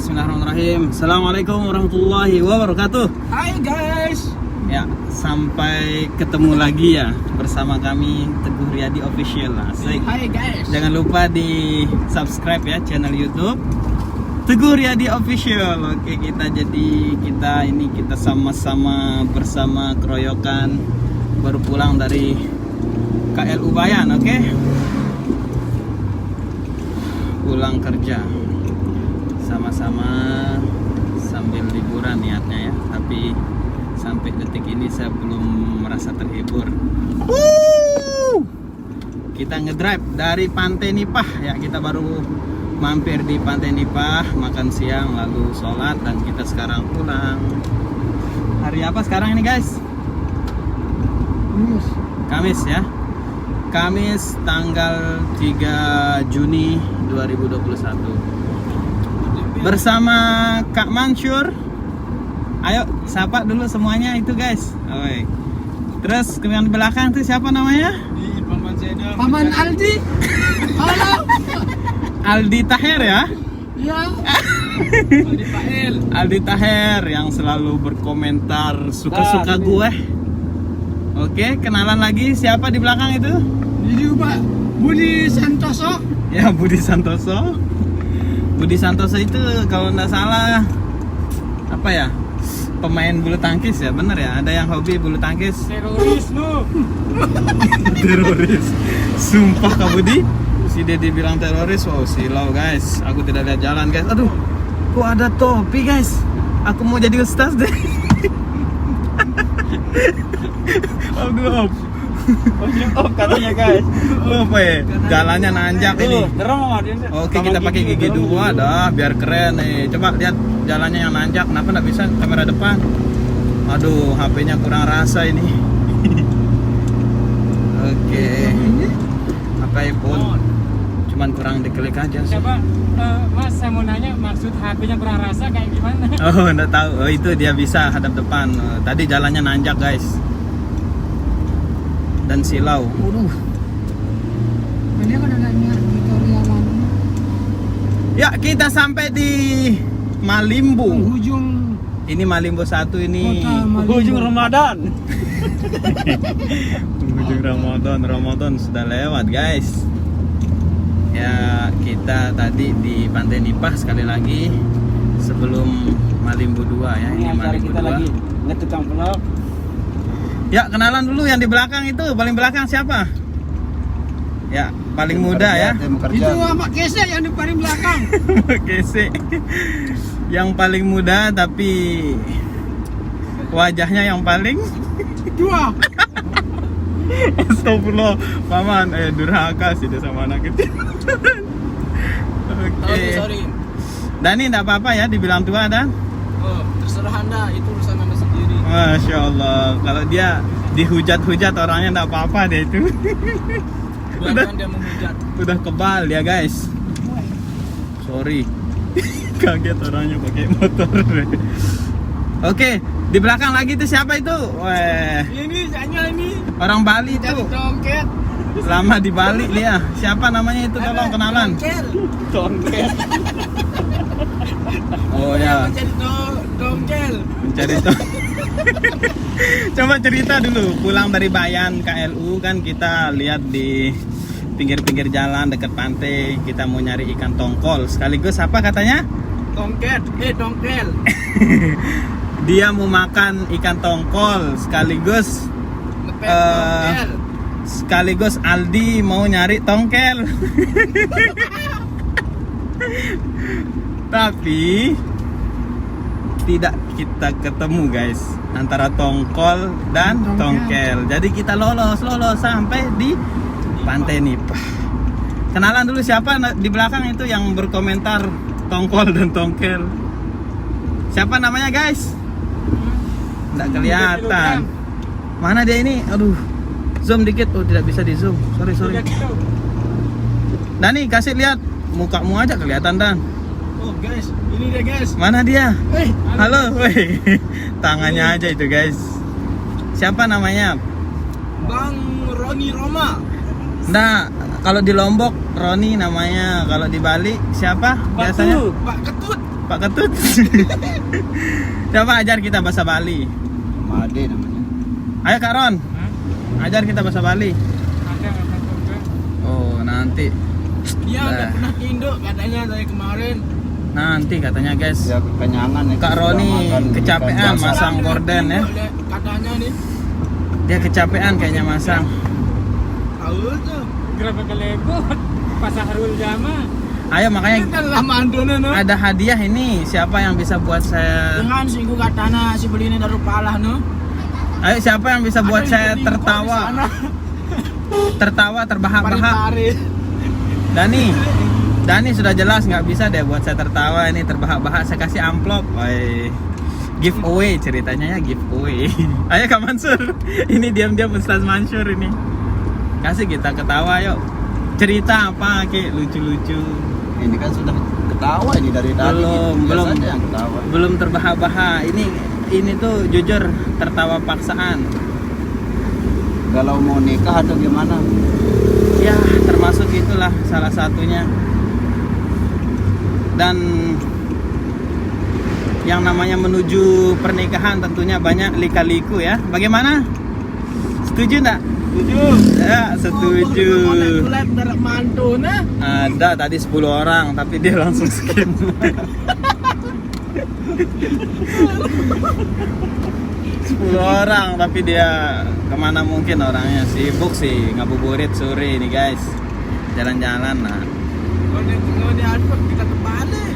Bismillahirrahmanirrahim. Assalamualaikum warahmatullahi wabarakatuh. Hai guys. Ya, sampai ketemu lagi ya bersama kami Teguh Riyadi Official. Asik. Hai guys. Jangan lupa di subscribe ya channel YouTube Teguh Riyadi Official. Oke, kita sama-sama bersama keroyokan baru pulang dari KL Ubayan, oke? Pulang kerja sama-sama sambil liburan niatnya ya, tapi sampai detik ini saya belum merasa terhibur. Kita ngedrive dari Pantai Nipah ya, kita baru mampir di Pantai Nipah, makan siang lalu sholat dan kita sekarang pulang. Hari apa sekarang ini guys? Kamis ya, Kamis tanggal 3 Juni 2021 bersama Kak Mansur. Ayo sapa dulu semuanya itu guys. Oi. Terus kemudian belakang tuh siapa namanya? Paman Aldi. Halo. Aldi Taher ya? Ya. Aldi Taher yang selalu berkomentar suka-suka gue. Oke, kenalan lagi siapa di belakang itu? Ini Pak Budi Santoso. Ya, Budi Santoso. Budi Santoso itu kalau nggak salah apa ya, pemain bulu tangkis ya, bener ya, ada yang hobi bulu tangkis. Teroris lu. Teroris, sumpah Kak Budi, si Dedi bilang teroris. Wow, silau guys, aku tidak lihat jalan guys. Aduh, kok ada topi guys, aku mau jadi ustaz deh. Aduh, oh katanya guys. Apa ya? Jalannya nanjak ini. Oke, kita pakai gigi 2 dah biar keren nih. Coba lihat jalannya yang nanjak. Kenapa nggak bisa kamera depan? Aduh, HP-nya kurang rasa ini. Oke. Apa iPhone? Cuman kurang diklik aja sih. Coba Mas, saya mau nanya maksud HP-nya kurang rasa kayak gimana? Oh, enggak tahu. Oh, itu dia bisa hadap depan. Tadi jalannya nanjak, guys. Dan silau. Ini kan ada tutorial mana? Ya, kita sampai di Malimbu. Penghujung Ini Malimbu 1 ini. penghujung Ramadan. Penghujung Ramadan sudah lewat, guys. Ya, kita tadi di Pantai Nipah sekali lagi sebelum Malimbu 2 ya. Ini Malimbu 2. Ngetukang vlog. Ya, kenalan dulu yang di belakang itu. Paling belakang siapa? Ya, paling muda ya. Itu sama Kese yang di paling belakang. Kese. Yang paling muda tapi wajahnya yang paling Dua. Astagfirullah, paman, durhaka sih dia sama anak kecil. Oke. Sorry. Dani enggak apa-apa ya dibilang tua, Dan? Oh, terserah Anda, itu urusan Anda sendiri. Masya Allah, kalau dia dihujat-hujat orangnya enggak apa-apa dia itu. Bahkan dia menghujat. Udah kebal ya guys. Sorry. Kaget orangnya pakai motor. Oke, di belakang lagi itu siapa itu? Weh, Ini hanya ini. orang Bali Cari tuh. dongket. Lama di Bali dia. Siapa namanya itu? Tolong kenalan. Dongket. Oh ya, Mencari dongkel. mencari tahu. Coba cerita dulu, pulang dari Bayan KLU kan kita lihat di pinggir-pinggir jalan dekat pantai, kita mau nyari ikan tongkol. Sekaligus apa katanya? Dongket. Dongkel. Dia mau makan ikan tongkol sekaligus Ngepet dongkel. sekaligus Aldi mau nyari tongkel. Tapi tidak kita ketemu guys antara tongkol dan tongkel. Jadi kita lolos sampai di Pantai Nipah. Kenalan dulu siapa di belakang itu yang berkomentar tongkol dan tongkel. Siapa namanya guys? Nggak kelihatan. Mana dia ini? Aduh, zoom dikit. Oh, tidak bisa di zoom. Sorry. Dani, kasih lihat mukamu aja kelihatan, Dan. Oh guys, ini dia guys. Mana dia? Hei, Halo, weh. Tangannya aja itu guys. Siapa namanya? Bang Roni Roma. Nah, kalau di Lombok Roni namanya. Kalau di Bali siapa biasanya? Pak Ketut. Pak Ketut. Coba ajar kita bahasa Bali. Made namanya. Ayo Kak Ron, Hah? ajar kita bahasa Bali. Ada nggak Pak? Oh, nanti. Dia Nah. udah pernah ke Indo katanya dari kemarin. Nanti katanya guys. Ya kekenyangan ya. Kak sudah Roni makan kecapean, ikan Mas. bakar. Masang gorden ya. Katanya nih. Dia kecapean kayaknya masang. Tahu tuh. Kenapa kelebot? Pak Sahrul Jama. Ayo makanya Kan lama Andona no. ada hadiah ini. Siapa yang bisa buat saya? Dengan si gua katana si beli ini dari palah no. Ayo siapa yang bisa buat Ada saya yang tertawa? di sana. Tertawa terbahak-bahak. Pari-pari. Dani sudah jelas nggak bisa deh buat saya tertawa ini terbahak-bahak. Saya kasih amplop. Woi. Giveaway ceritanya ya, giveaway. Ayo Kak Mansur. Ini diam-diam Ustaz Mansur ini. Kasih kita ketawa yuk. Cerita apa Ki? Lucu-lucu. Ini kan sudah ketawa ini dari tadi. Belum, Biasa belum. aja yang ketawa. Belum terbahak-bahak. Ini tuh jujur tertawa paksaan. Kalau mau nikah atau gimana? Ya, termasuk itulah salah satunya. Dan yang namanya menuju pernikahan tentunya banyak lika-liku ya. Bagaimana? Setuju enggak? Setuju. Ya, setuju. Live dari mantu nah. Ada tadi 10 orang tapi dia langsung skip. 10 orang tapi dia kemana mungkin orangnya sibuk sih ngabuburit sore ini guys, jalan-jalan nah. Kalau dia aduk kita terbalik.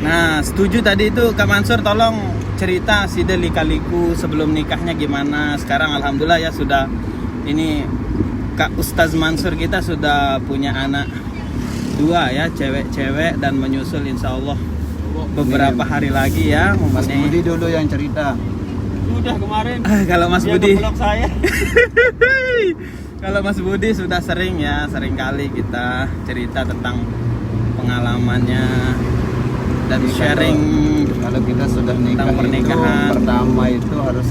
Nah setuju tadi itu Kak Mansur, tolong cerita si lika-liku sebelum nikahnya gimana. Sekarang alhamdulillah ya sudah ini Kak Ustaz Mansur kita sudah punya anak 2 ya, cewek-cewek dan menyusul insya Allah beberapa hari lagi ya Mas Budi mempunyai. dulu yang cerita. Udah kemarin. Kalau Mas Dia Budi nge-vlog saya. kalau Mas Budi sudah sering ya, sering kali kita cerita tentang pengalamannya dan Jadi sharing. Kalau kita sudah nikah tentang pernikahan. itu pertama itu harus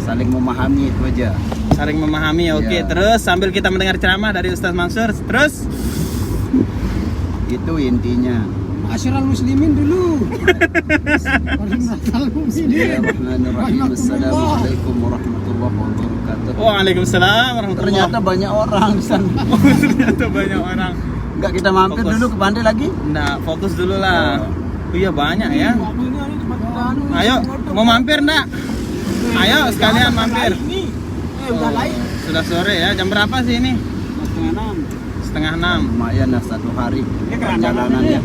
saling memahami itu aja. Saling memahami, oke. Iya. Terus sambil kita mendengar ceramah dari Ustaz Mansur, terus Itu intinya. Asyiral muslimin dulu. Bismillahirrahmanirrahim. Assalamualaikum warahmatullahi wabarakatuh. waalaikumsalam warahmatullahi. Ternyata banyak orang di sana. Oh, ternyata banyak orang. Enggak, kita mampir Fokus. dulu ke pantai lagi. Nah, fokus dulu lah. Oh. Iya banyak ya. Waktunya ini tempat kita anu. Ayo, mau mampir enggak? Ayo sekalian mampir. Ini. Udah lain. Sudah sore ya. Jam berapa sih ini? 5:30. Lumayan lah 1 hari perjalanan ya.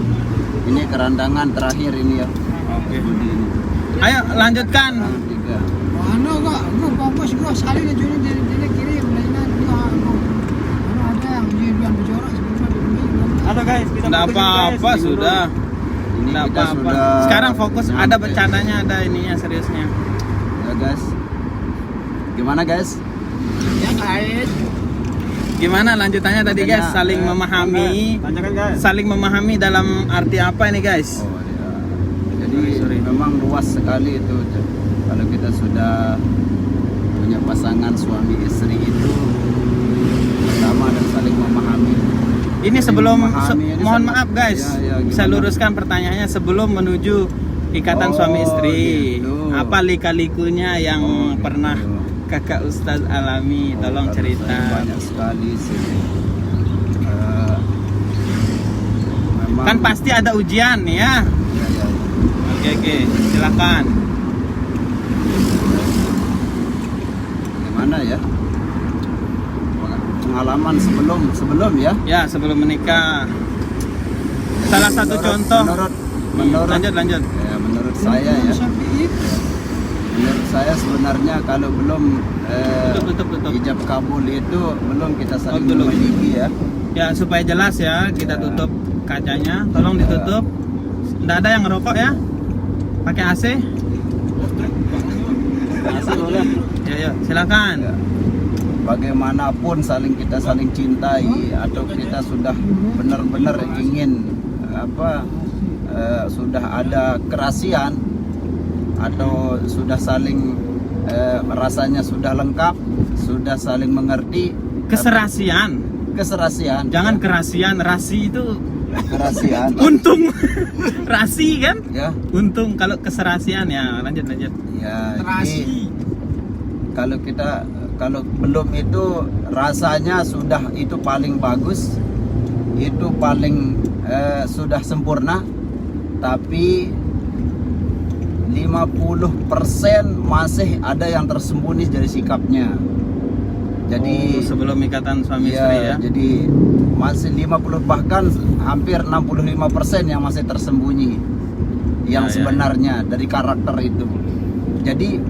Ini kerandangan terakhir ini ya. Oke. Ayo lanjutkan. Tanggal 3. Ano kok? Gua fokus gua sekali aja ini kirim lainnya gua anu ada yang jualan berjorak sebelumnya dibeli. Halo guys, kita Enggak fokus dulu, guys. apa-apa sudah. Ini Enggak kita apa-apa. sudah Sekarang fokus ada nyampe. bercandanya, ada ininya seriusnya. Ya guys. Gimana guys? Ya guys. Gimana lanjutannya tadi guys? Lanjutannya, Saling memahami. Lanjutkan guys. Saling memahami dalam arti apa ini guys? Oh ya. Jadi Sorry. memang luas sekali itu. Kalau kita sudah punya pasangan suami istri itu pertama dan saling memahami. Ini sebelum Memahami ini mohon sama- maaf guys, Ya, ya, bisa gimana? luruskan pertanyaannya sebelum menuju ikatan Oh, suami istri. gitu. Apa lika-likunya yang Oh, gitu. pernah kakak Ustaz alami? Tolong Kalau cerita. saya banyak sekali sih. Memang, Kan pasti ada ujian ya. Ya. Oke, silakan. Gimana ya? Pengalaman sebelum ya. Ya sebelum menikah. Salah satu contoh. Menurut Lanjut. ya, menurut saya ya. Menurut saya sebenarnya kalau belum Tutup. ijab kabul itu belum kita saling Oh, belum. memiliki ya. Ya supaya jelas ya, kita Ya. tutup kacanya. Tolong Ya. ditutup. Nggak ada yang ngerokok ya? Pakai AC? Ya, silakan. Ya. Bagaimanapun kita saling cintai atau kita sudah benar-benar ingin sudah ada kerasian atau sudah saling rasanya sudah lengkap, sudah saling mengerti. Keserasian. Keserasian. Jangan kerasian. Rasi itu kerahasiaan. Untung rasi kan? Ya, Untung kalau keserasian ya. Lanjut. ya. Terasi. Jadi kalau belum itu rasanya sudah itu paling bagus, itu paling sudah sempurna, tapi 50% masih ada yang tersembunyi dari sikapnya. Jadi sebelum ikatan suami istri ya. jadi masih 50, bahkan hampir 65% yang masih tersembunyi yang Ya, ya. sebenarnya dari karakter itu. Jadi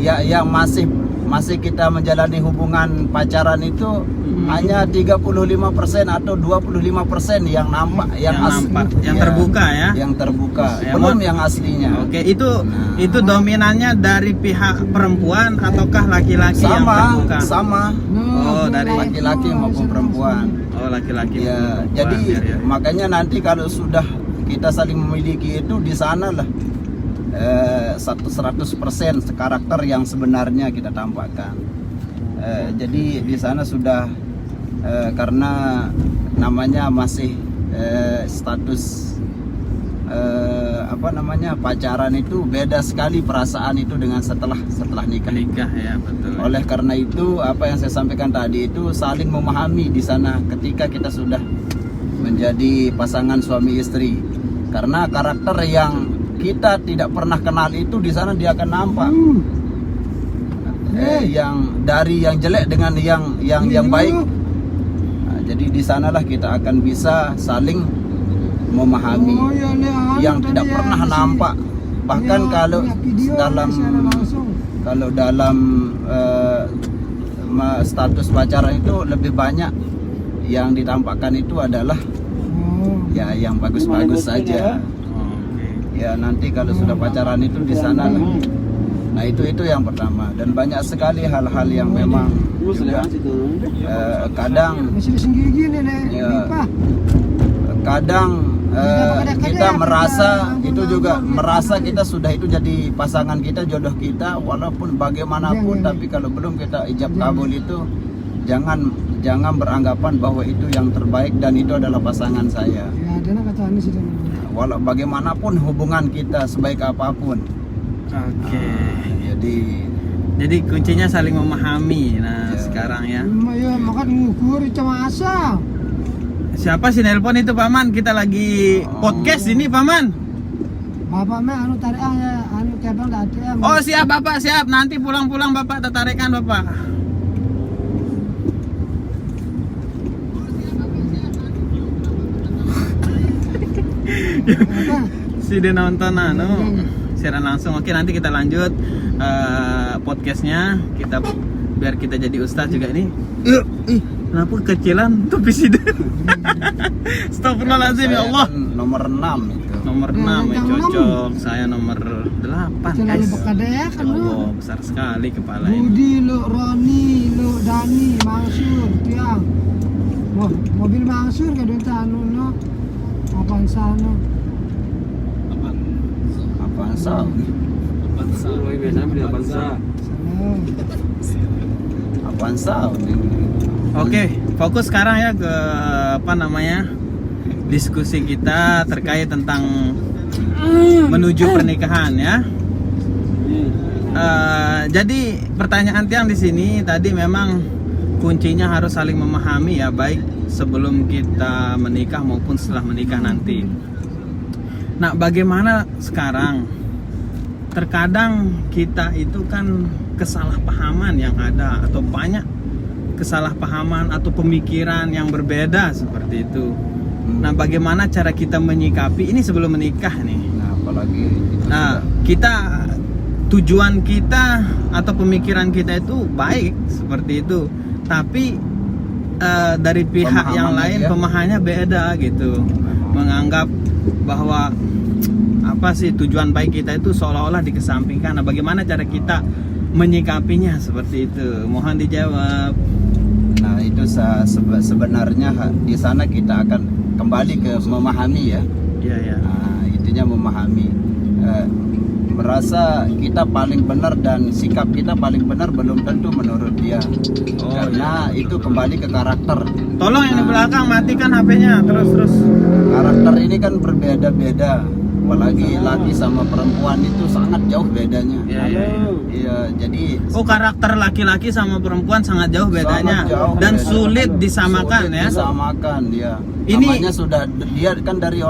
yang masih kita menjalani hubungan pacaran itu hanya 35% atau 25% yang nampak, yang nampak, yang ya, terbuka ya. yang terbuka, Ya, belum Mon. yang aslinya. Oke, itu Nah. dominannya dari pihak perempuan ataukah laki-laki yang terbuka? sama Oh, dari laki-laki maupun perempuan. Oh, laki-laki. Ya, maupun jadi perempuan. Ya. makanya nanti kalau sudah kita saling memiliki itu, di sana lah 100% karakter yang sebenarnya kita tampakkan. Jadi di sana sudah karena namanya masih status pacaran, itu beda sekali perasaan itu dengan setelah nikah. Nikah ya, betul. Oleh karena itu, apa yang saya sampaikan tadi itu saling memahami di sana ketika kita sudah menjadi pasangan suami istri. Karena karakter yang kita tidak pernah kenal itu di sana dia akan nampak. Yang dari yang jelek dengan yang baik. Nah, jadi di sanalah kita akan bisa saling memahami. Yang tidak pernah nampak. Bahkan kalau dalam status pacaran itu lebih banyak yang ditampakkan itu adalah ya yang bagus-bagus saja. Oke. Ya nanti kalau sudah pacaran itu di sana lah. Nah itu yang pertama, dan banyak sekali hal-hal yang memang juga kadang ya, kadang kita merasa itu juga merasa kita sudah itu jadi pasangan kita, jodoh kita, walaupun bagaimanapun, tapi kalau belum kita ijab kabul itu jangan beranggapan bahwa itu yang terbaik dan itu adalah pasangan saya. Walau bagaimanapun hubungan kita, sebaik apapun. Oke. Jadi kuncinya saling memahami. Nah, Ya. sekarang ya. Ya, makan ngukur cuma asal. Siapa sih nelpon itu, Paman? Kita lagi podcast ini, Paman. Bapak mah anu tarik ya, anu kebang dah ada. Oh, siap Bapak, siap. Nanti pulang-pulang Bapak tertarikan, Bapak. Apa? Si dia nonton siaran langsung. Oke, nanti kita lanjut podcastnya. Biar kita jadi ustaz juga ini. Kenapa kekecilan tuh presiden? Astagfirullahaladzim, ya Allah. saya kan nomor 6 itu. Nomor 6 ya, cocok. Saya nomor 8, Selalu guys. bekada ya kan Ya lu. Allah, besar sekali kepala ini. Budi, lu Roni, lu Dani, Mansur, Tiang. Wah, mobil Mansur ke duit anu no. Apaan sana? Avanza. Avanza. Oke, fokus sekarang ya ke diskusi kita terkait tentang menuju pernikahan ya. Jadi pertanyaan Tiang di sini tadi memang kuncinya harus saling memahami ya, baik sebelum kita menikah maupun setelah menikah nanti. Nah, bagaimana sekarang? Terkadang kita itu kan kesalahpahaman yang ada, atau banyak kesalahpahaman atau pemikiran yang berbeda seperti itu. Nah, bagaimana cara kita menyikapi ini sebelum menikah nih? Nah, apalagi itu Nah, kita tujuan kita atau pemikiran kita itu baik seperti itu, tapi dari pihak yang Pemahamannya lain dia. pemahamannya beda gitu, menganggap bahwa apa sih tujuan baik kita itu seolah-olah dikesampingkan. Nah, bagaimana cara kita menyikapinya seperti itu? Mohon dijawab. Nah, itu sebenarnya di sana kita akan kembali ke memahami ya. Iya ya. Nah, intinya memahami. merasa kita paling benar dan sikap kita paling benar belum tentu menurut dia. Oh, Karena itu kembali ke karakter. Tolong yang di belakang matikan HP-nya terus. Karakter ini kan berbeda-beda. Apalagi laki sama perempuan itu sangat jauh bedanya. Iya, iya, iya. Iya, jadi Oh, karakter laki-laki sama perempuan sangat jauh bedanya sangat jauh dan beda. sulit disamakan Sulit ya. Disamakan ya. Ini- Namanya sudah dia kan dari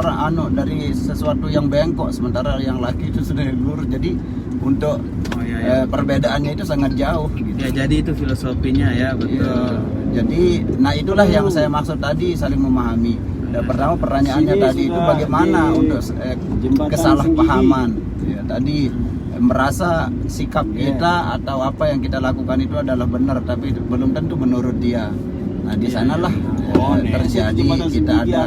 dari sesuatu yang bengkok, sementara yang laki itu sudah lurus. Jadi untuk Oh, iya, iya. perbedaannya itu sangat jauh gitu. Ya, jadi itu filosofinya ya, betul. Iya. Jadi, nah itulah yang saya maksud tadi, saling memahami. Dan pertama pertanyaannya tadi itu bagaimana untuk kesalahpahaman. Ya, tadi merasa sikap kita atau apa yang kita lakukan itu adalah benar, tapi belum tentu menurut dia. Nah di sanalah terjadi kita ada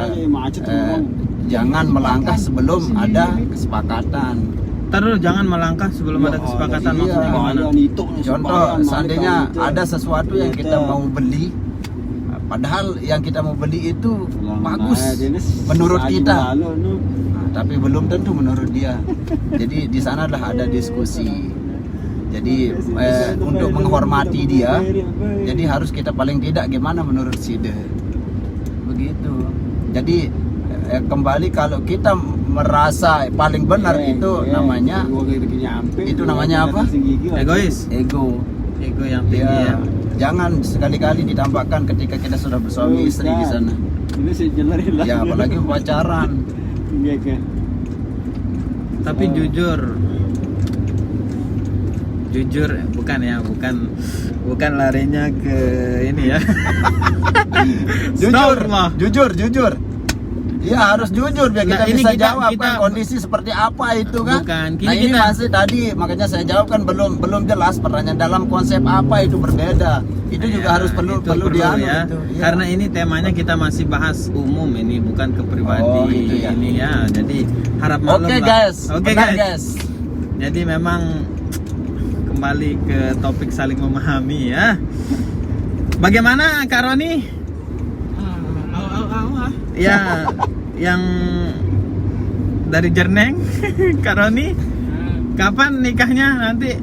jangan melangkah sebelum ada kesepakatan. Terus jangan melangkah sebelum ada kesepakatan, iya. maksudnya gimana? Contoh, seandainya ada sesuatu yang kita mau beli, padahal yang kita mau beli itu bagus menurut kita, nah, tapi belum tentu menurut dia. Jadi di sanalah ada diskusi. Jadi untuk menghormati dia, jadi harus kita paling tidak gimana menurut si dia. Begitu. Jadi kembali kalau kita merasa paling benar itu namanya apa? Egois. Ego. Ego yang tinggi Ya, ya. jangan sekali-kali ditampakkan ketika kita sudah bersuami istri di sana. Ya, apalagi pacaran. Tapi jujur bukan ya, bukan larinya ke ini ya. Jujur, Stop, mah. jujur. Iya, harus jujur biar Nah, kita ini bisa kita- jawab kita- kan kondisi seperti apa itu kan. Bukan, kini Nah, ini kita- masih tadi makanya saya jawab kan belum jelas pertanyaan dalam konsep apa itu berbeda. Itu juga Ya, harus perlu itu dianu ya. itu. Iya. Karena ini temanya kita masih bahas umum, ini bukan ke pribadi Oh, gitu ya. ini ya. Jadi harap maklum Oke lah. guys, Oke benar, guys. Jadi memang kembali ke topik saling memahami ya. Bagaimana Kak Roni? Ya, yang dari Jerneng, Kak Roni, kapan nikahnya nanti?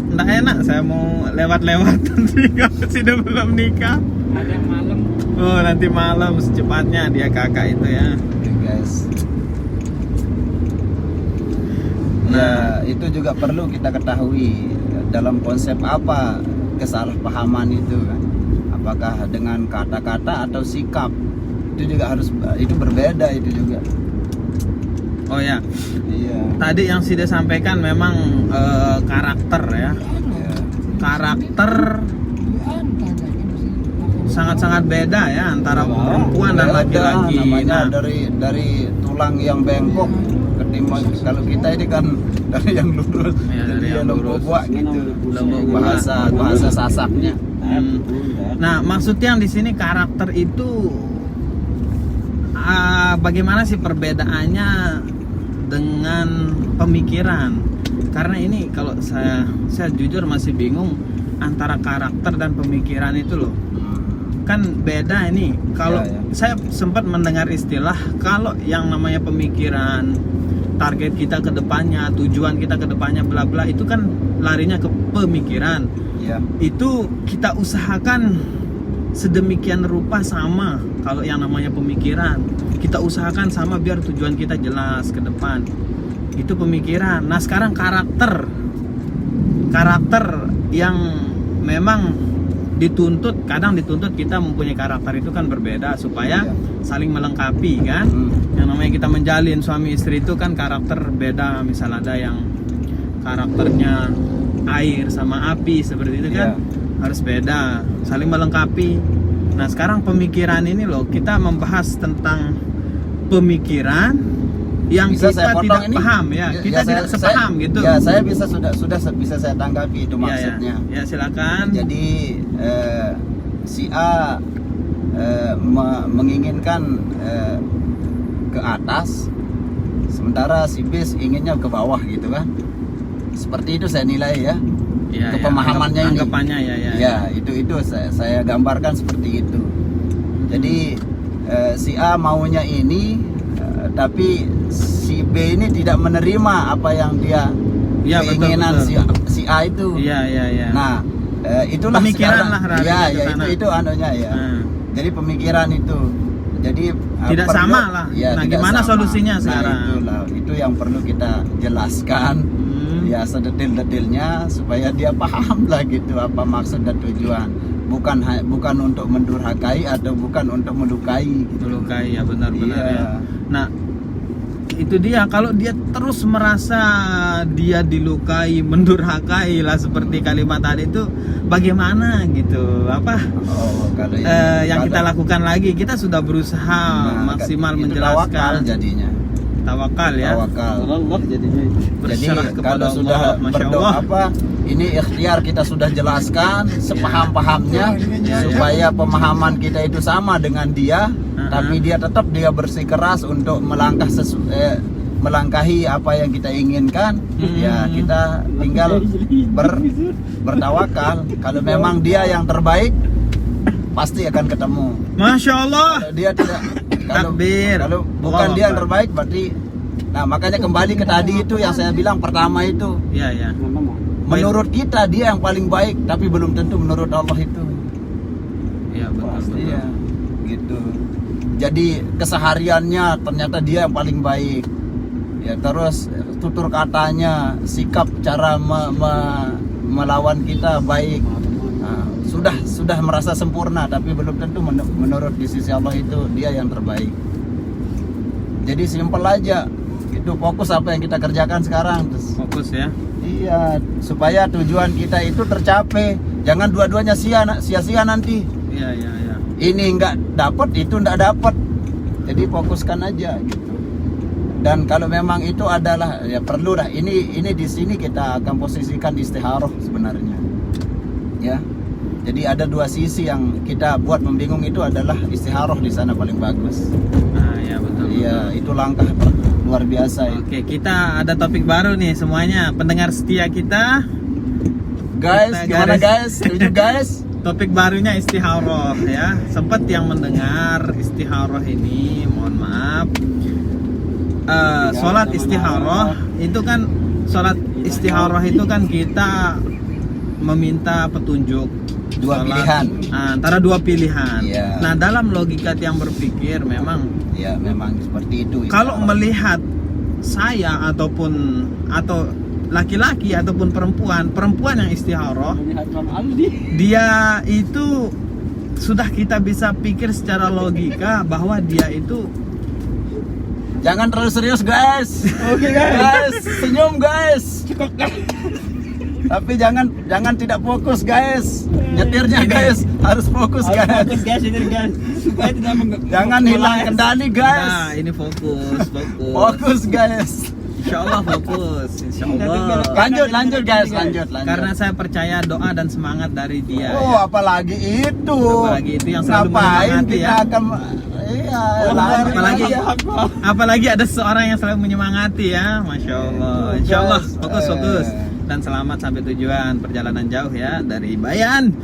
Nggak enak, saya mau lewat-lewat nanti kalau sudah belum nikah. Ada yang malam. Oh, nanti malam secepatnya dia kakak itu ya. Oke guys. Nah. Ya, itu juga perlu kita ketahui dalam konsep apa kesalahpahaman itu kan. Apakah dengan kata-kata atau sikap? Itu juga harus itu berbeda itu juga. Oh ya, Iya. tadi yang Sida sampaikan memang karakter ya. Ya. Karakter sangat-sangat beda ya antara perempuan dan Beda, laki-laki. namanya Nah, dari tulang yang bengkok ketimbang kalau kita ini kan dari yang lurus. Ya, dari Jadi yang lurus. lembut gitu. Lembut. Bahasa sasaknya. nah, maksudnya yang di sini karakter itu bagaimana sih perbedaannya dengan pemikiran? Karena ini kalau saya jujur masih bingung antara karakter dan pemikiran itu loh. Kan beda ini. Kalau Ya, ya. saya sempat mendengar istilah kalau yang namanya pemikiran, target kita ke depannya, tujuan kita ke depannya bla bla itu kan larinya ke pemikiran. Ya. Itu kita usahakan sedemikian rupa sama. Kalau yang namanya pemikiran, kita usahakan sama biar tujuan kita jelas ke depan. Itu pemikiran. Nah, sekarang karakter yang memang kadang dituntut kita mempunyai karakter itu kan berbeda supaya saling melengkapi kan. Yang namanya kita menjalin suami istri itu kan karakter beda. Misal ada yang karakternya air sama api seperti itu kan, harus beda, saling melengkapi. Nah, sekarang pemikiran ini loh, kita membahas tentang pemikiran yang Bisa saya kita potong tidak ini? paham ya, kita tidak sepaham gitu. Ya, saya sudah bisa saya tanggapi itu Ya, maksudnya. ya silakan. Jadi si A menginginkan ke atas, sementara si B inginnya ke bawah gitu kan. Seperti itu saya nilai ya. Ya, Kepemahamannya ini. anggapannya ya. Ya, itu saya gambarkan seperti itu. Jadi si A maunya ini, tapi si B ini tidak menerima apa yang dia Iya, betul, keinginan betul. si A itu. Iya, iya, iya. Nah, itulah Pemikiran sekarang. lah, Radit, Ya, ke ya sana. itu anunya ya. Nah, Jadi pemikiran itu. Jadi Tidak perlu- sama lah. Ya, Nah, tidak gimana sama. solusinya sekarang? Itulah, itu yang perlu kita jelaskan. Ya sedetil-detilnya supaya dia paham lah gitu apa maksud dan tujuan. Bukan untuk mendurhakai atau bukan untuk melukai gitu. melukai ya, benar-benar Iya. ya. Nah, itu dia, kalau dia terus merasa dia dilukai, mendurhakai lah seperti kalimat tadi itu, bagaimana gitu? Apa Oh, kalau yang kita lakukan lagi? Kita sudah berusaha maksimal itu menjelaskan. tawakal jadinya. Tawakal ya. Tawakal. Jadi Berserah kepada kalau sudah Allah, Masya berdoa Allah. ini ikhtiar kita sudah jelaskan sepaham-pahamnya supaya pemahaman kita itu sama dengan dia, tapi dia tetap bersikeras untuk melangkahi apa yang kita inginkan. Ya kita tinggal bertawakal. Kalau memang dia yang terbaik, pasti akan ketemu. Masya Allah. Kalau dia tidak, Takbir. kalau bukan Allah dia yang Akbar. terbaik, berarti. Nah makanya kembali ke tadi itu yang saya bilang pertama itu, Iya, ya. menurut kita dia yang paling baik, tapi belum tentu menurut Allah itu. Iya, betul. Iya, gitu. Jadi kesehariannya ternyata dia yang paling baik. Ya terus tutur katanya, sikap cara melawan kita baik. Nah, sudah merasa sempurna, tapi belum tentu menurut di sisi Allah itu dia yang terbaik. Jadi simpel aja, itu fokus apa yang kita kerjakan sekarang. Terus, Fokus ya. iya, supaya tujuan kita itu tercapai. Jangan dua-duanya sia-sia nanti. Iya, iya, iya. Ini nggak dapat, itu nggak dapat. Jadi fokuskan aja gitu. Dan kalau memang itu adalah ya perlu dah. Ini di sini kita akan posisikan istikharah sebenarnya. Ya. Jadi ada dua sisi yang kita buat membingung, itu adalah istikharah di sana paling bagus. Nah, ya betul. Iya, itu langkah luar biasa. Oke, kita ada topik baru nih semuanya, pendengar setia kita. Guys, Kita gimana garis- guys? Setuju guys? Topik barunya istikharah ya. Sempat yang mendengar istikharah ini, mohon maaf. Sholat istikharah itu kan, sholat istikharah itu kan kita meminta petunjuk. Dua Sholat, pilihan. antara dua pilihan. Iya. Nah, dalam logika yang berpikir memang Ya, memang seperti itu. kalau istikharah. melihat saya atau laki-laki ataupun perempuan yang istikharah, dia itu sudah kita bisa pikir secara logika bahwa dia itu Jangan terlalu serius guys. Oke guys, senyum guys. Tapi jangan tidak fokus guys. Nyetirnya guys harus fokus guys. Jangan hilang kendali nah, guys. ini fokus. Fokus guys. Insya Allah fokus, insya Allah. Lanjut guys, lanjut. Karena saya percaya doa dan semangat dari dia. Oh, ya. apalagi itu. Apalagi itu yang selalu Ngapain menyemangati kita ya. akan lanjut Apalagi ada seorang yang selalu menyemangati ya, masya Allah. Insya Allah fokus. Dan selamat sampai tujuan, perjalanan jauh ya dari Bayan.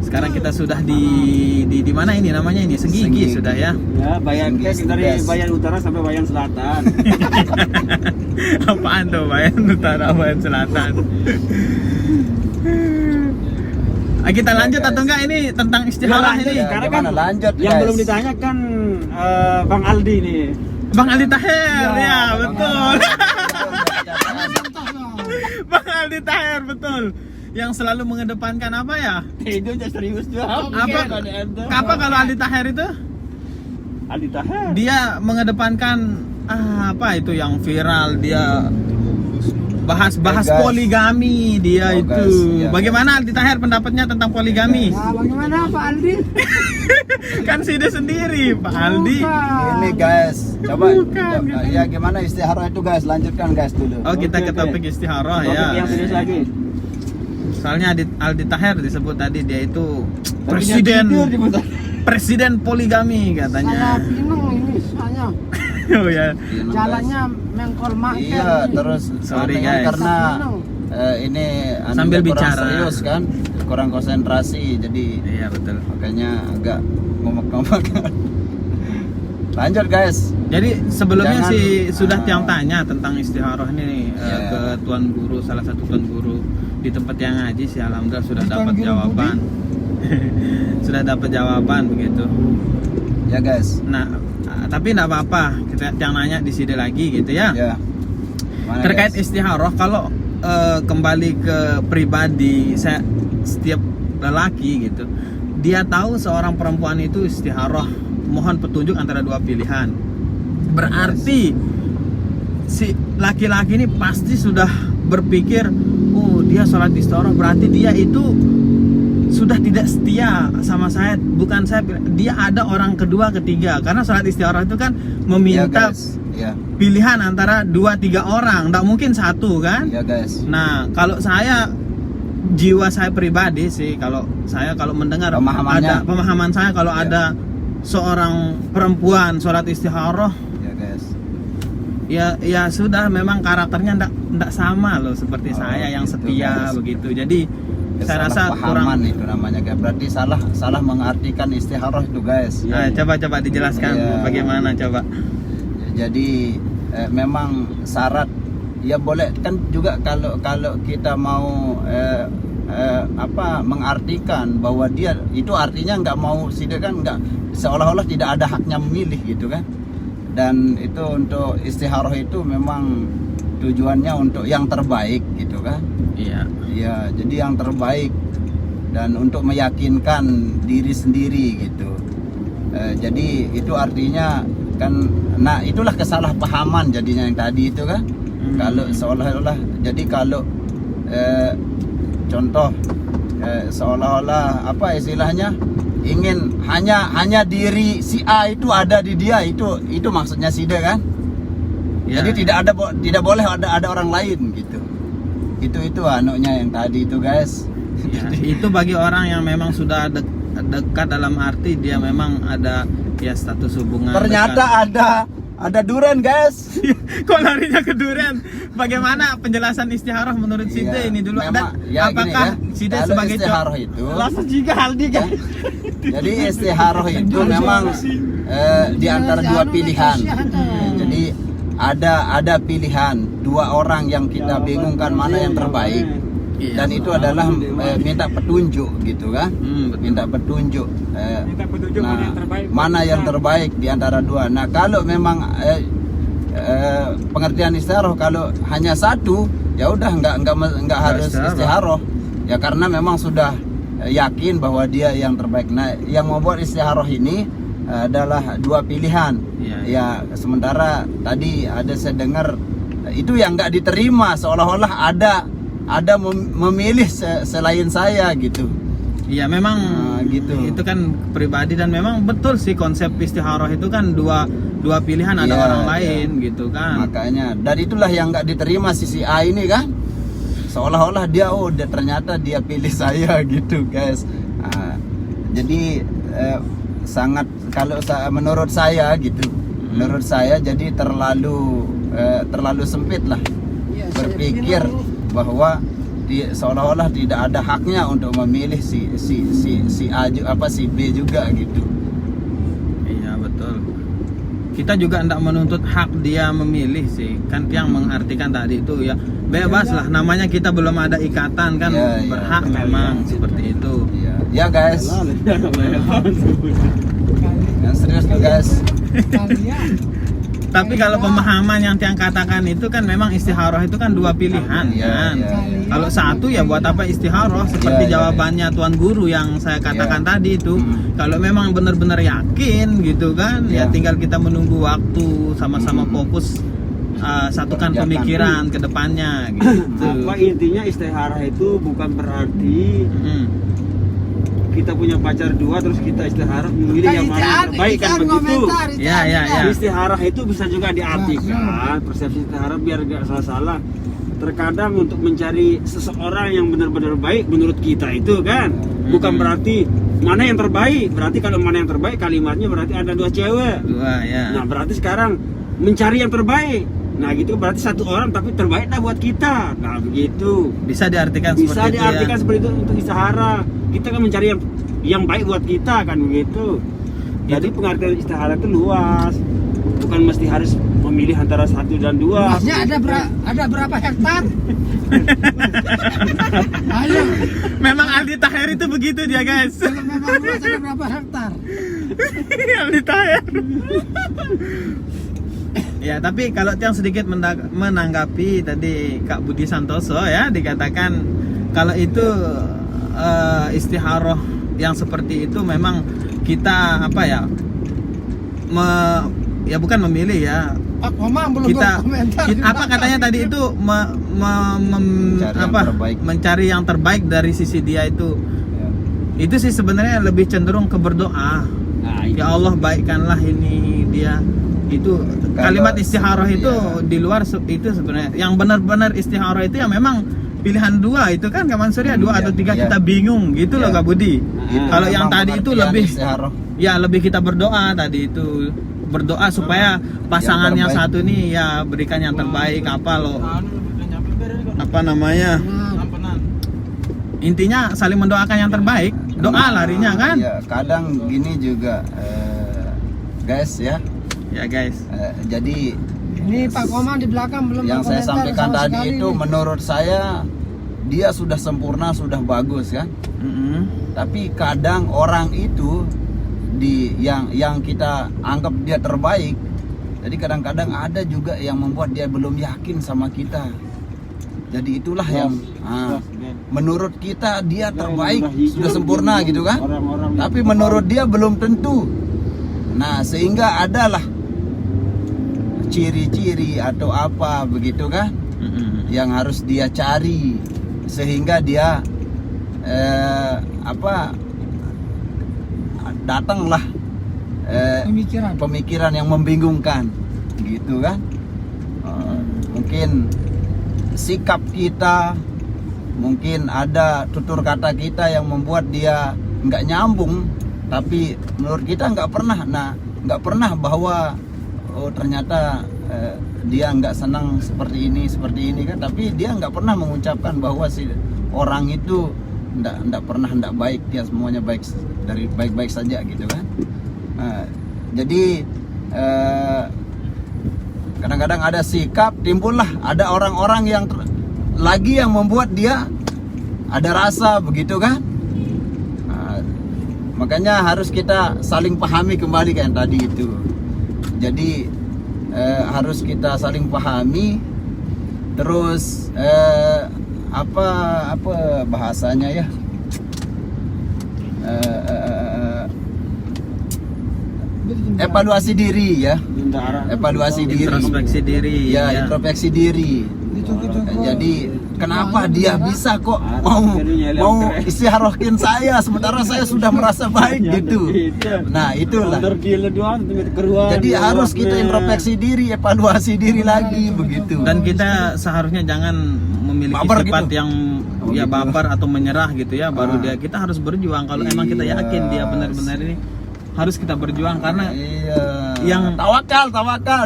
Sekarang kita sudah di mana ini namanya ini Senggigi Senggigi. sudah ya. Ya, Bayan Kes dari Bayan Utara sampai Bayan Selatan. Apaan tuh Bayan Utara, Bayan Selatan? Kita lanjut atau enggak ini tentang istikharah lanjut, ini? Ya, Karena gimana? kan Lanjut, yang guys. belum ditanya kan Bang Aldi nih. Bang Aldi Taher ya, betul. Bang Aldi Taher betul. Yang selalu mengedepankan apa ya? Itu aja serius tuh. Apa kalau Aldi Taher itu? Aldi Taher. Dia mengedepankan apa itu yang viral, dia bahas Guys. poligami dia Oh, itu. guys, iya. Bagaimana Aldi Taher pendapatnya tentang poligami? Nah, bagaimana Pak Aldi? Kan dia sendiri Pak Aldi. Ini guys, coba Bukan. ya gimana istikharah itu guys, lanjutkan guys dulu. Oh, kita Oke, ke oke. topik istikharah Topik ya. yang serius lagi. Soalnya Aldi Taher disebut tadi dia itu Tapi dia tidur di motor. presiden poligami Saya katanya. bingung ini soalnya. Oh ya. Jalannya mengkol mangkel Iya, ini. terus Sorry, aneh guys. karena Bingung. ini anunya Sambil kurang bicara. serius kan, kurang konsentrasi, jadi Iya betul. makanya agak ngomong-ngomong. Lanjut guys. Jadi sebelumnya Jangan, sih sudah tiang tanya tentang istiharoh ini ke tuan guru, salah satu tuan guru di tempat yang ngaji sih, alhamdulillah sudah Tuan dapat Guru jawaban. Sudah dapat jawaban begitu. Ya guys. Nah, tapi enggak apa-apa, kita tiang nanya di sini lagi gitu ya. Ya. Mana, Terkait guys? istiharoh, kalau kembali ke pribadi saya, setiap lelaki gitu, dia tahu seorang perempuan itu istiharoh, mohon petunjuk antara dua pilihan. Berarti si laki-laki ini pasti sudah berpikir, oh dia sholat istiharoh, berarti dia itu sudah tidak setia sama saya. Bukan saya, dia ada orang kedua, ketiga. Karena sholat istiharoh itu kan Ya meminta guys. Ya. pilihan antara 2-3 orang, tidak mungkin satu kan. Ya guys. Nah, kalau saya, jiwa saya pribadi sih, kalau saya kalau mendengar Pemahamannya. pemahaman saya, kalau Ya. ada seorang perempuan sholat istiharoh, Ya guys. ya sudah, memang karakternya ndak sama loh seperti Oh, saya yang gitu, setia guys. begitu. Jadi saya rasa kurang. Kesalahpahaman itu namanya guys. Berarti salah mengartikan istiharoh itu guys. Coba dijelaskan Ya. bagaimana coba. Jadi memang syarat ya boleh kan juga kalau kita mau mengartikan bahwa dia itu artinya nggak mau kan nggak, seolah-olah tidak ada haknya memilih gitu kan. Dan itu untuk istiharoh itu memang tujuannya untuk yang terbaik gitu kan. Iya. Ya, jadi yang terbaik dan untuk meyakinkan diri sendiri gitu. Jadi itu artinya kan, nah itulah kesalahpahaman jadinya yang tadi itu kan. Kalau seolah-olah, jadi kalau contoh seolah-olah apa istilahnya, ingin hanya diri si A itu ada di dia, itu maksudnya si D kan. Ya. Jadi tidak boleh ada orang lain gitu. Itu anunya yang tadi itu guys. Ya, itu bagi orang yang memang sudah dekat, dalam arti dia memang ada ya status hubungan. Ternyata ada duren guys. Kok larinya ke durian? Bagaimana penjelasan istiharoh menurut Side Iya, ini dulu? memang, Dan ya apakah gini ya, Side kalau sebagai istiharoh itu, langsung jika Aldi kan? jadi istiharoh itu memang di antara dua pilihan. Jadi ada pilihan dua orang yang kita bingungkan mana yang terbaik. Iya. Dan itu adalah minta petunjuk gitu kan. Betul. Minta petunjuk. Minta petunjuk mana yang terbaik. Mana yang terbaik di antara dua. Nah, kalau memang pengertian istiharoh kalau hanya satu, ya udah nggak harus istiharoh. Ya karena memang sudah yakin bahwa dia yang terbaik. Nah, yang membuat istiharoh ini adalah dua pilihan. Iya. Ya, sementara tadi saya dengar itu yang nggak diterima, seolah-olah ada memilih selain saya gitu. Iya, memang gitu. itu kan pribadi, dan memang betul sih konsep istiharoh itu kan dua pilihan, ada Iya, orang iya. lain gitu kan. Makanya, dan itulah yang nggak diterima sisi A ini kan, seolah-olah dia ternyata dia pilih saya gitu guys. Jadi sangat, kalau menurut saya gitu, menurut saya jadi terlalu sempit lah berpikir bahwa seolah-olah tidak ada haknya untuk memilih si A si B juga gitu. Iya, betul. Kita juga tidak menuntut hak dia memilih sih, kan yang mengartikan tadi itu ya bebas lah, namanya kita belum ada ikatan kan, Iya, iya. berhak memang seperti itu. Ya guys, yang serius tuh guys. Tapi kalau pemahaman yang tiang katakan itu kan memang istiharoh itu kan dua pilihan Iya, kan. iya, iya. Kalau satu ya buat apa istiharoh, seperti Iya, iya, jawabannya Tuan Guru yang saya katakan Iya. tadi itu. Kalau memang benar-benar yakin gitu kan, ya Iya. tinggal kita menunggu waktu, sama-sama fokus satukan Kerjakan. pemikiran ke depannya gitu. Apa intinya istiharah itu bukan berarti kita punya pacar dua terus kita istiharah memilih yang mana yang terbaik kan begitu. Ya. Istiharah itu bisa juga diartikan, persepsi istiharah biar gak salah-salah. Terkadang untuk mencari seseorang yang benar-benar baik menurut kita itu kan, bukan berarti mana yang terbaik. Berarti kalau mana yang terbaik kalimatnya berarti ada dua cewek. Dua ya. Nah berarti sekarang mencari yang terbaik. Nah gitu berarti satu orang tapi terbaik lah buat kita. Nah begitu. Bisa diartikan Bisa seperti diartikan itu ya. seperti itu untuk istiharah. Kita kan mencari yang baik buat kita kan begitu. Jadi pengertian istihara itu luas, bukan mesti harus memilih antara 1 dan 2. Luasnya ada berapa hektar? Ayo, Memang Aldi Taher itu begitu dia guys. kalau memang luas ada berapa hektar? Aldi Taher. Ya, tapi kalau yang sedikit menanggapi tadi Kak Budi Santoso ya, dikatakan kalau itu istikharah yang seperti itu memang kita apa ya, ya bukan memilih ya, Pak Komang belum kita berkomentar. apa katanya tadi itu mencari yang terbaik dari sisi dia itu. Ya. Itu sih sebenarnya lebih cenderung ke berdoa. Nah, Ya Allah, baikkanlah ini dia. Itu kalimat istikharah itu di luar itu sebenarnya yang benar-benar istikharah itu yang memang pilihan 2 itu kan Kak Mansur ya, 2 atau 3 kita bingung gitu loh Kak Budi. Kalau yang tadi itu lebih ya lebih kita berdoa tadi itu, berdoa supaya pasangan yang satu ini ya berikan yang terbaik, apa namanya, intinya saling mendoakan yang terbaik, doa larinya kan. Ya, kadang gini juga guys ya. Ya guys. Jadi Ini Pak Komang di belakang belum yang saya berkomentar sampaikan sama tadi sekali itu nih. menurut saya dia sudah sempurna, sudah bagus kan. Tapi kadang orang itu yang kita anggap dia terbaik, jadi kadang-kadang ada juga yang membuat dia belum yakin sama kita. Jadi itulah yang menurut kita dia terbaik, sudah sempurna gitu kan. Tapi menurut dia belum tentu. Nah, sehingga adalah ciri-ciri atau apa begitu kan yang harus dia cari, sehingga dia datanglah pemikiran yang membingungkan gitu kan. Mungkin sikap kita, mungkin ada tutur kata kita yang membuat dia nggak nyambung, tapi menurut kita nggak pernah bahwa ternyata dia nggak senang seperti ini kan, tapi dia nggak pernah mengucapkan bahwa si orang itu nggak pernah baik, dia semuanya baik saja gitu kan. Jadi kadang-kadang ada sikap, timbullah ada orang-orang yang lagi yang membuat dia ada rasa begitu kan. Makanya harus kita saling pahami kembali kayak tadi itu. Jadi harus kita saling pahami. Terus apa bahasanya ya? Evaluasi diri ya. Evaluasi diri. Introspeksi diri. Ya, introspeksi diri. Jadi kenapa dia bisa kok mau istiharahin saya sementara saya sudah merasa baik gitu. Nah, itulah. Jadi harus kita introspeksi diri, evaluasi diri lagi begitu. Dan kita seharusnya jangan memiliki Baper sifat gitu. yang ya baper atau menyerah gitu ya, baru kita harus berjuang. Kalau emang kita yakin dia benar-benar ini, harus kita berjuang karena yang tawakal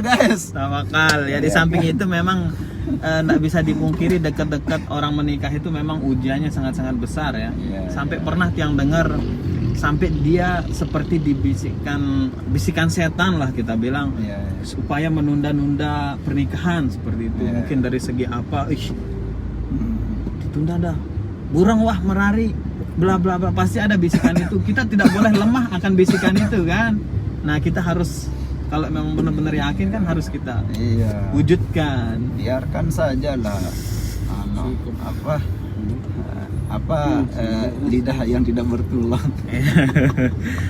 guys. tawakal ya. Di samping itu memang nggak bisa dipungkiri dekat-dekat orang menikah itu memang ujiannya sangat-sangat besar ya. Sampai pernah yang dengar sampai dia seperti bisikan setan lah kita bilang, supaya menunda-nunda pernikahan seperti itu. Mungkin dari segi apa, ditunda dah, burang wah merari, bla bla bla, pasti ada bisikan itu. Kita tidak boleh lemah akan bisikan itu kan. Nah, kita harus, kalau memang benar-benar yakin kan harus kita wujudkan. Biarkan sajalah lidah yang tidak bertulang.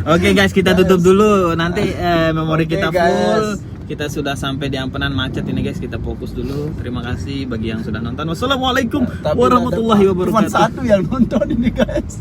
Oke guys, kita tutup dulu. Nanti memori kita Oke, full. guys. Kita sudah sampai di Ampenan macet ini guys. Kita fokus dulu. Terima kasih bagi yang sudah nonton. Wassalamualaikum Tapi warahmatullahi cuma wabarakatuh. satu yang nonton ini guys.